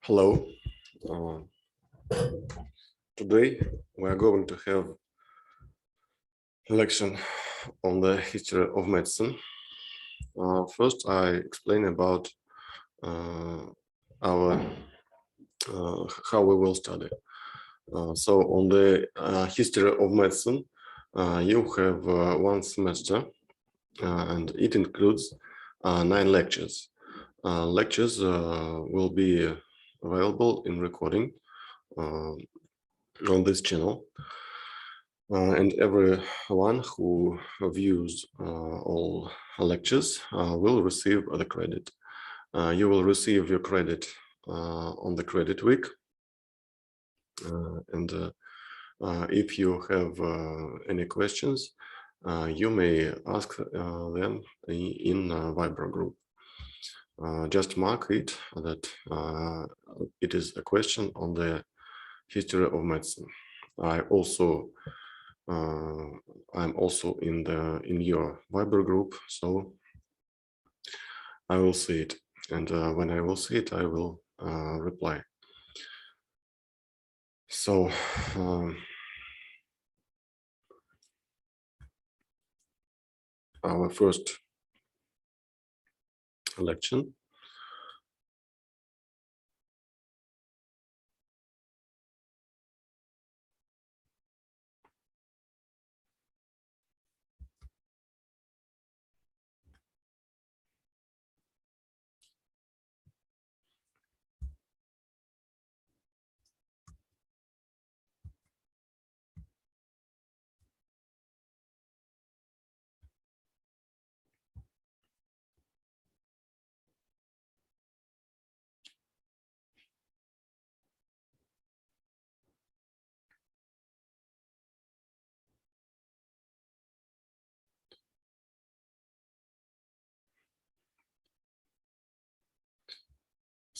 Hello. Uh, Today we are going to have a lecture on the history of medicine. First, I explain about our how we will study. So, on the history of medicine, you have one semester, and it includes 9 lectures. Lectures will be available in recording on this channel. And everyone who views all lectures will receive the credit. You will receive your credit on the credit week. And if you have any questions, you may ask them in Viber group. Just mark it that it is a question on the history of medicine. I'm also in your Viber group, so I will see it, and when I will see it, I will reply. So our first election.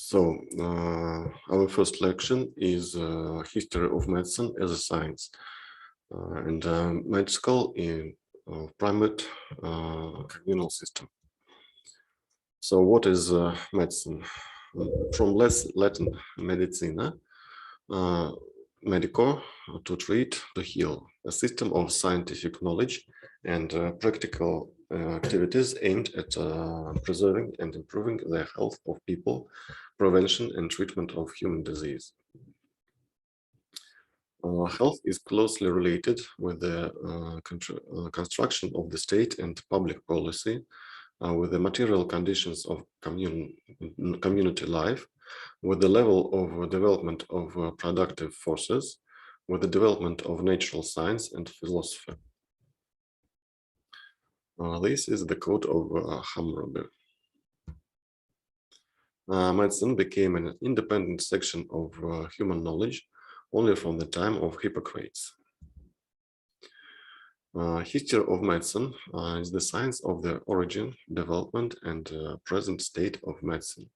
So our first lection is history of medicine as a science and medical in primate communal system. So what is medicine? From Latin medicina, medico, to treat, to heal, a system of scientific knowledge and practical activities aimed at preserving and improving the health of people, prevention and treatment of human disease. Health is closely related with the construction of the state and public policy, with the material conditions of community life, with the level of development of productive forces, with the development of natural science and philosophy. This is the quote of Hammurabi. Medicine became an independent section of human knowledge only from the time of Hippocrates. History of medicine is the science of the origin, development, and present state of medicine.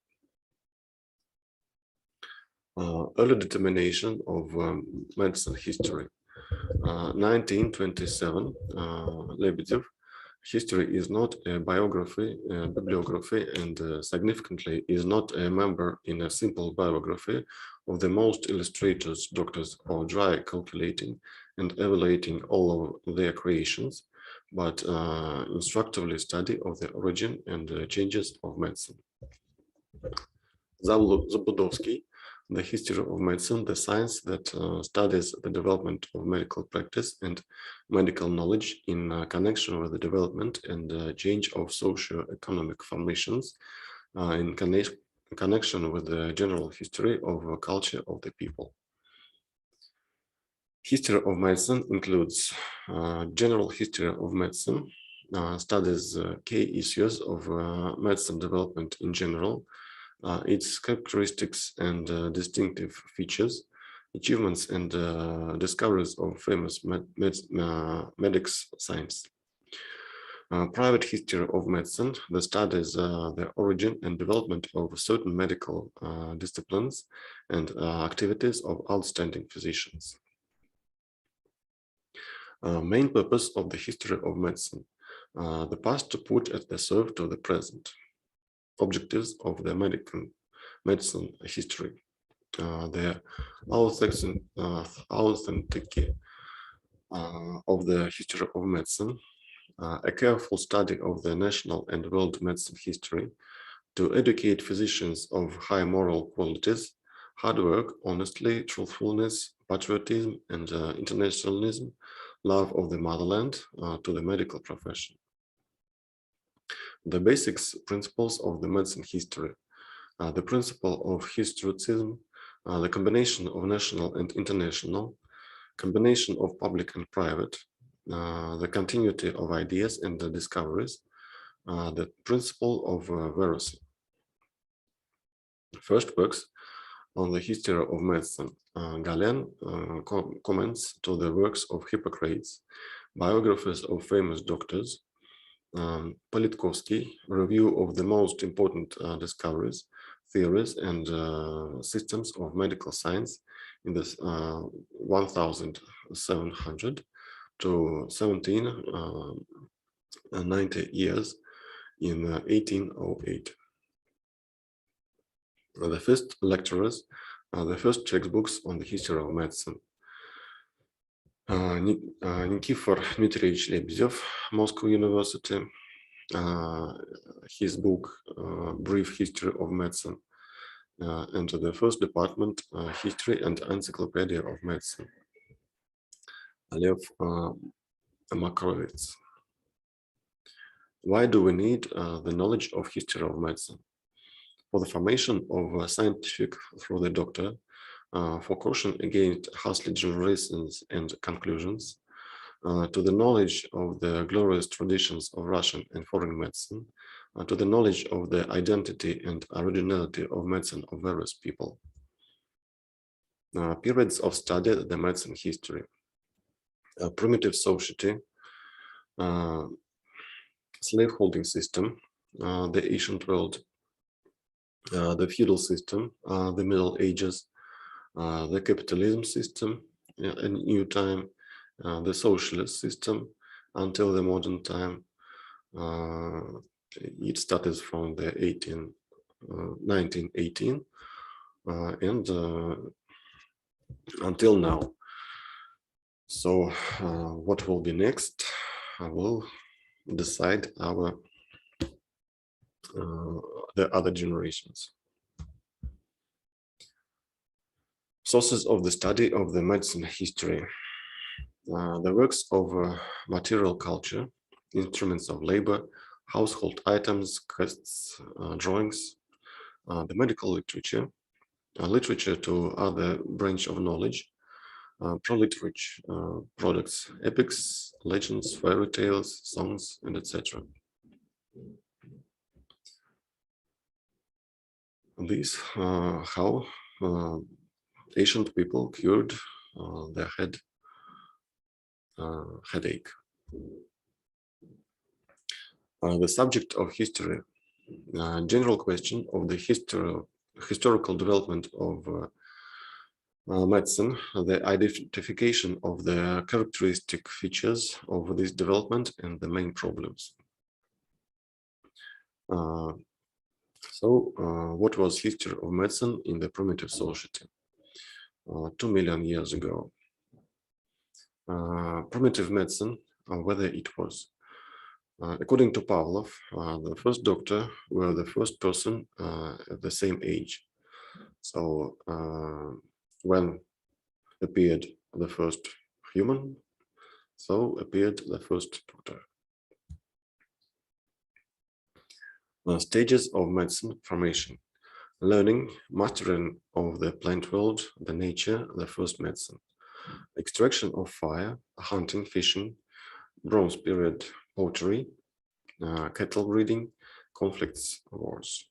Early determination of medicine history. 1927, Lebedev. History is not a biography, bibliography, and significantly is not a member in a simple biography of the most illustrators, doctors, or dry calculating and evaluating all of their creations, but instructively study of the origin and changes of medicine. Zabudowski, the history of medicine, the science that studies the development of medical practice and medical knowledge in connection with the development and change of socio-economic formations in connection with the general history of culture of the people. History of medicine includes general history of medicine, studies key issues of medicine development in general, its characteristics and distinctive features, achievements and discoveries of famous medics science. Private history of medicine, the studies the origin and development of certain medical disciplines and activities of outstanding physicians. Main purpose of the history of medicine, the past to put at the serve to the present. Objectives of the medicine history. the authenticity of the history of medicine, a careful study of the national and world medicine history to educate physicians of high moral qualities, hard work, honesty, truthfulness, patriotism, and internationalism, love of the motherland to the medical profession. The basics principles of the medicine history, the principle of historicism, the combination of national and international, combination of public and private, the continuity of ideas and the discoveries, the principle of veracy. First works on the history of medicine. Galen comments to the works of Hippocrates, biographies of famous doctors, Politkovsky, review of the most important discoveries, theories, and systems of medical science in the 1700 to 1790 years in 1808. The first lecturers, the first textbooks on the history of medicine. Nikifor Dmitrievich Lebedev, Moscow University, his book, Brief History of Medicine, and the first department, History and Encyclopedia of Medicine, Lev Makrovitz. Why do we need the knowledge of history of medicine? For the formation of scientific through the doctor, for caution against hasty generations and conclusions, to the knowledge of the glorious traditions of Russian and foreign medicine, to the knowledge of the identity and originality of medicine of various people. Periods of study, the medicine history. Primitive society, slaveholding system, the ancient world, the feudal system, the Middle Ages, the capitalism system, a new time, the socialist system until the modern time. It started from the 1918 and until now. So what will be next? I will decide our the other generations. Sources of the study of the medicine history. The works of material culture, instruments of labor, household items, crests, drawings, the medical literature, literature to other branch of knowledge, pro-literature products, epics, legends, fairy tales, songs, and etc. These how ancient people cured their headache. The subject of history, general question of the historical development of medicine, the identification of the characteristic features of this development and the main problems. What was history of medicine in the primitive society 2 million years ago? Primitive medicine, whether it was. According to Pavlov, the first doctor were the first person at the same age. So when appeared the first human, so appeared the first doctor. Stages of medicine formation. Learning, mastering of the plant world, the nature, the first medicine. Extraction of fire, hunting, fishing, Bronze period pottery, cattle breeding, conflicts, wars.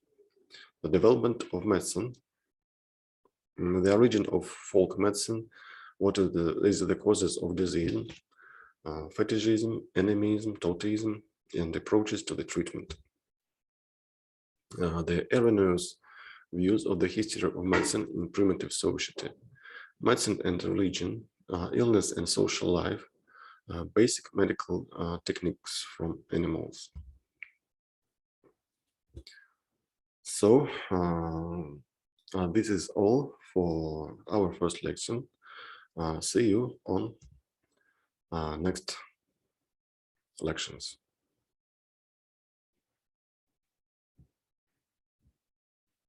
The development of medicine, the origin of folk medicine, what is the causes of disease, fetishism, animism, totemism, and approaches to the treatment. The erroneous views of the history of medicine in primitive society, medicine and religion, illness and social life, basic medical techniques from animals. So This is all for our first lesson. See you on next lections.